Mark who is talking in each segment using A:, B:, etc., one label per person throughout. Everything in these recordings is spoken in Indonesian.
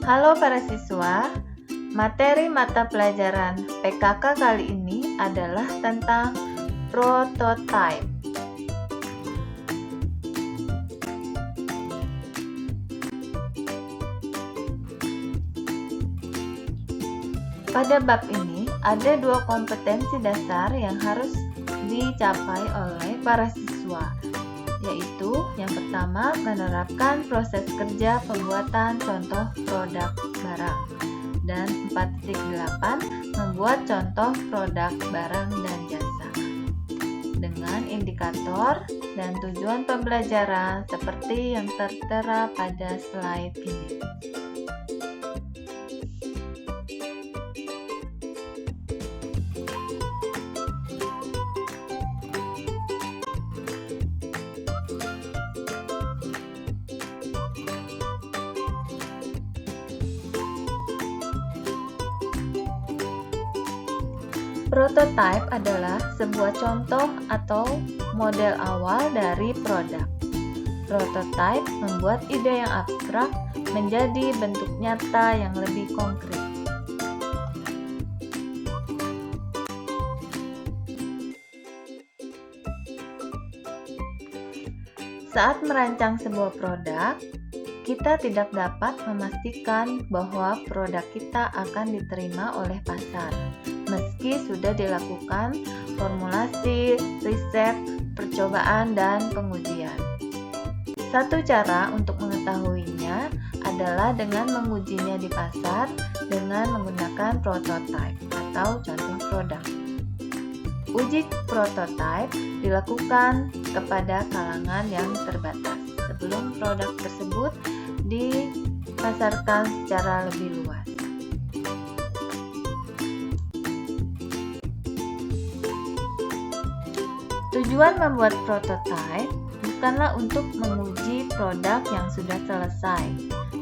A: Halo para siswa, materi mata pelajaran PKK kali ini adalah tentang prototype. Pada bab ini ada dua kompetensi dasar yang harus dicapai oleh para siswa, yaitu yang pertama menerapkan proses kerja pembuatan contoh produk barang, dan 4.8 membuat contoh produk barang dan jasa dengan indikator dan tujuan pembelajaran seperti yang tertera pada slide ini. Prototype adalah sebuah contoh atau model awal dari produk. Prototype membuat ide yang abstrak menjadi bentuk nyata yang lebih konkret. Saat merancang sebuah produk, kita tidak dapat memastikan bahwa produk kita akan diterima oleh pasar, meski sudah dilakukan formulasi, riset, percobaan, dan pengujian. Satu cara untuk mengetahuinya adalah dengan mengujinya di pasar dengan menggunakan prototype atau contoh produk. Uji prototype dilakukan kepada kalangan yang terbatas sebelum produk tersebut dipasarkan secara lebih luas. Tujuan membuat prototype bukanlah untuk menguji produk yang sudah selesai.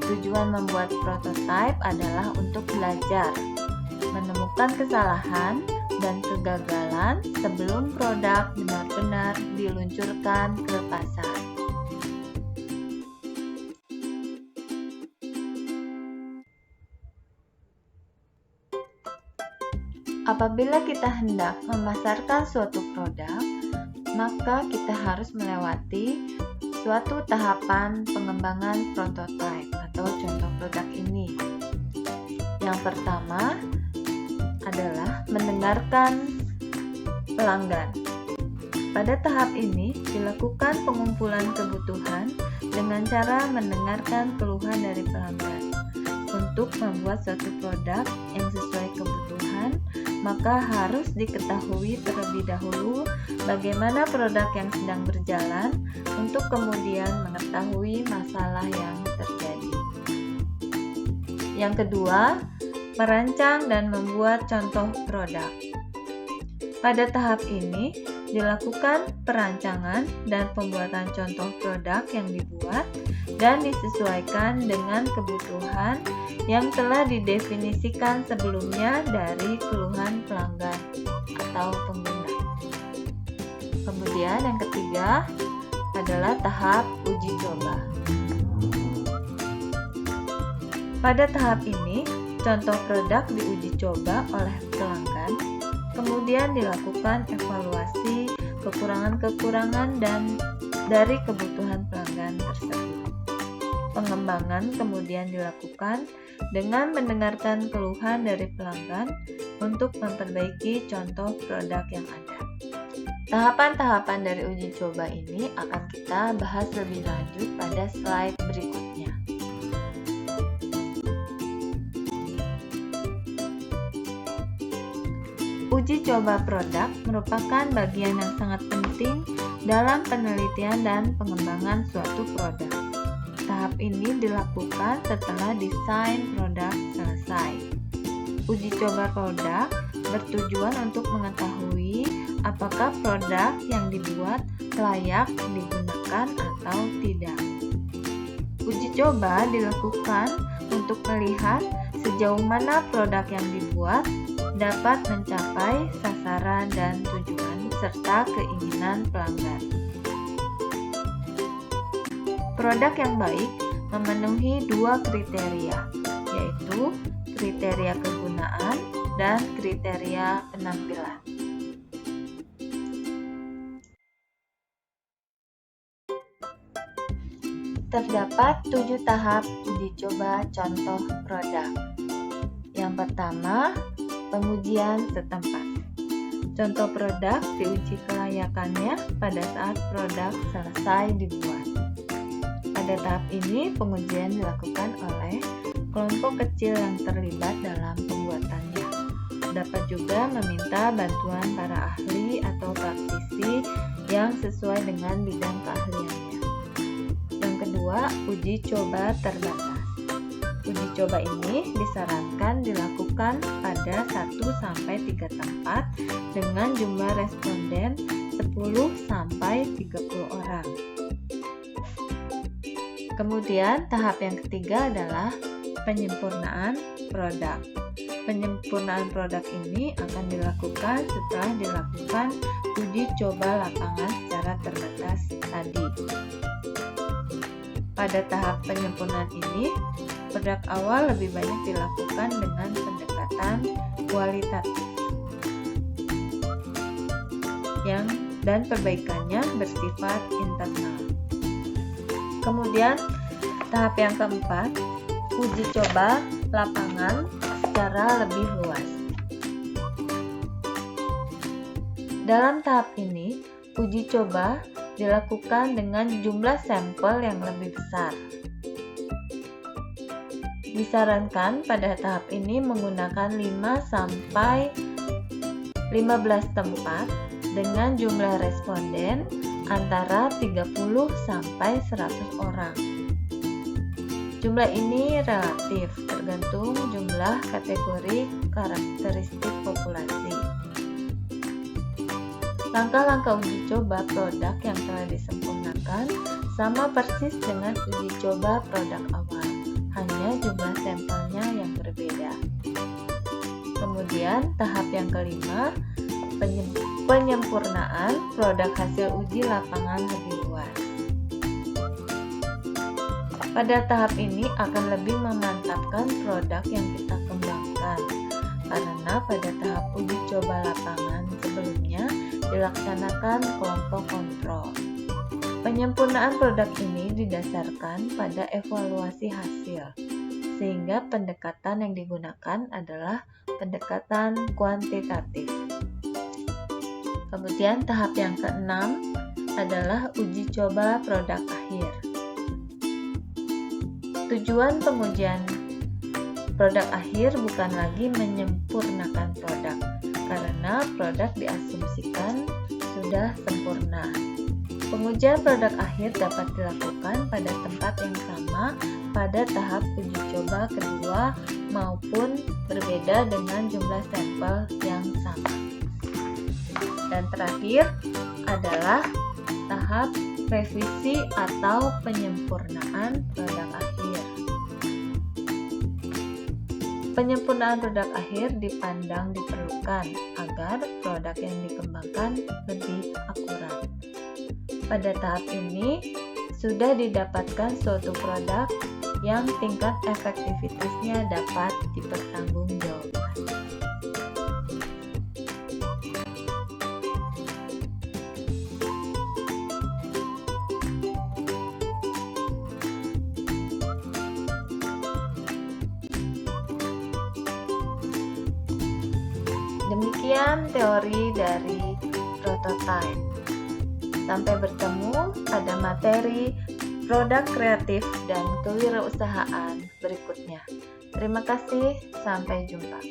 A: Tujuan membuat prototype adalah untuk belajar, menemukan kesalahan dan kegagalan sebelum produk benar-benar diluncurkan ke pasar. Apabila kita hendak memasarkan suatu produk, maka kita harus melewati suatu tahapan pengembangan prototype atau contoh produk ini. Yang pertama adalah mendengarkan pelanggan. Pada tahap ini dilakukan pengumpulan kebutuhan dengan cara mendengarkan keluhan dari pelanggan. Untuk membuat suatu produk yang sesuai kebutuhan, maka harus diketahui terlebih dahulu bagaimana produk yang sedang berjalan untuk kemudian mengetahui masalah yang terjadi. Yang kedua, merancang dan membuat contoh produk. Pada tahap ini dilakukan perancangan dan pembuatan contoh produk yang dibuat dan disesuaikan dengan kebutuhan yang telah didefinisikan sebelumnya dari keluhan pelanggan atau pengguna. Kemudian yang ketiga adalah tahap uji coba. Pada tahap ini, contoh produk diuji coba oleh pelanggan, kemudian dilakukan evaluasi kekurangan-kekurangan dan dari kebutuhan pelanggan tersebut. Pengembangan kemudian dilakukan dengan mendengarkan keluhan dari pelanggan untuk memperbaiki contoh produk yang ada. Tahapan-tahapan dari uji coba ini akan kita bahas lebih lanjut pada slide berikutnya. Uji coba produk merupakan bagian yang sangat penting dalam penelitian dan pengembangan suatu produk. Tahap ini dilakukan setelah desain produk selesai. Uji coba produk bertujuan untuk mengetahui apakah produk yang dibuat layak digunakan atau tidak. Uji coba dilakukan untuk melihat sejauh mana produk yang dibuat dapat mencapai sasaran dan tujuan serta keinginan pelanggan. Produk yang baik memenuhi dua kriteria, yaitu kriteria kegunaan dan kriteria penampilan. Terdapat 7 tahap uji coba contoh produk. Yang pertama, pengujian setempat. Contoh produk diuji kelayakannya pada saat produk selesai dibuat. Pada tahap ini, pengujian dilakukan oleh kelompok kecil yang terlibat dalam pembuatannya. Dapat juga meminta bantuan para ahli atau praktisi yang sesuai dengan bidang keahliannya. Yang kedua, uji coba terbatas. Uji coba ini disarankan dilakukan pada 1-3 tempat dengan jumlah responden 10-30 orang. Kemudian tahap yang ketiga adalah penyempurnaan produk. Penyempurnaan produk ini akan dilakukan setelah dilakukan uji coba lapangan secara terbatas tadi. Pada tahap penyempurnaan ini, produk awal lebih banyak dilakukan dengan pendekatan kualitatif dan perbaikannya bersifat internal. Kemudian tahap yang keempat, uji coba lapangan secara lebih luas. Dalam tahap ini, uji coba dilakukan dengan jumlah sampel yang lebih besar. Disarankan pada tahap ini menggunakan 5-15 tempat dengan jumlah responden antara 30-100 orang. Jumlah ini relatif tergantung jumlah kategori karakteristik populasi. Langkah-langkah uji coba produk yang telah disempurnakan sama persis dengan uji coba produk awal, hanya jumlah sampelnya yang berbeda. Kemudian tahap yang kelima, penyempurnaan produk hasil uji lapangan lebih luas. Pada tahap ini akan lebih memantapkan produk yang kita kembangkan, karena pada tahap uji coba lapangan sebelumnya dilaksanakan kelompok kontrol. Penyempurnaan produk ini didasarkan pada evaluasi hasil, sehingga pendekatan yang digunakan adalah pendekatan kuantitatif. Kemudian tahap yang keenam adalah uji coba produk akhir. Tujuan pengujian produk akhir bukan lagi menyempurnakan produk, karena produk diasumsikan sudah sempurna. Pengujian produk akhir dapat dilakukan pada tempat yang sama pada tahap uji coba kedua maupun berbeda dengan jumlah sampel yang sama. Dan terakhir adalah tahap revisi atau penyempurnaan produk akhir. Penyempurnaan produk akhir dipandang diperlukan agar produk yang dikembangkan lebih akurat. Pada tahap ini, sudah didapatkan suatu produk yang tingkat efektivitasnya dapat dipertanggungjawabkan. Demikian teori dari prototype. Sampai bertemu pada materi produk kreatif dan kewirausahaan berikutnya. Terima kasih, sampai jumpa.